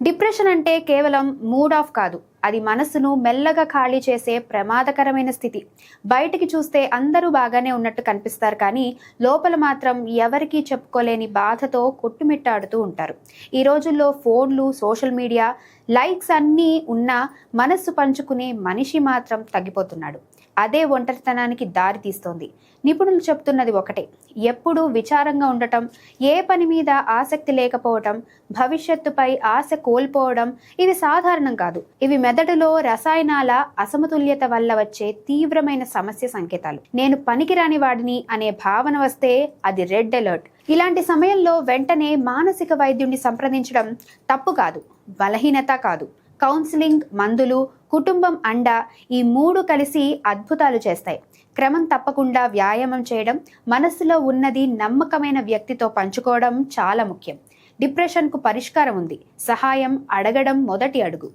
Depression అంటే కేవలం mood of కాదు, అది మనసును మెల్లగా ఖాళీ చేసే ప్రమాదకరమైన స్థితి. బయటికి చూస్తే అందరూ బాగానే ఉన్నట్టు కనిపిస్తారు, కానీ లోపల మాత్రం ఎవరికీ చెప్పుకోలేని బాధతో కొట్టుమిట్టాడుతూ ఉంటారు. ఈ రోజుల్లో ఫోన్లు, సోషల్ మీడియా, లైక్స్ అన్నీ ఉన్నా మనస్సు పంచుకునే మనిషి మాత్రం తగ్గిపోతున్నాడు. అదే ఒంటరితనానికి దారి తీస్తోంది. నిపుణులు చెప్తున్నది ఒకటే: ఎప్పుడూ విచారంగా ఉండటం, ఏ పని మీద ఆసక్తి లేకపోవటం, భవిష్యత్తుపై ఆశ కోల్పోవడం ఇవి సాధారణం కాదు. ఇవి మెదడులో రసాయనాల అసమతుల్యత వల్ల వచ్చే తీవ్రమైన సమస్య సంకేతాలు. నేను పనికిరాని వాడిని అనే భావన వస్తే అది రెడ్ అలర్ట్. ఇలాంటి సమయంలో వెంటనే మానసిక వైద్యుడిని సంప్రదించడం తప్పు కాదు, బలహీనత కాదు. కౌన్సిలింగ్, మందులు, కుటుంబం అండ, ఈ మూడు కలిసి అద్భుతాలు చేస్తాయి. క్రమం తప్పకుండా వ్యాయామం చేయడం, మనస్సులో ఉన్నది నమ్మకమైన వ్యక్తితో పంచుకోవడం చాలా ముఖ్యం. డిప్రెషన్కు పరిష్కారం ఉంది. సహాయం అడగడం మొదటి అడుగు.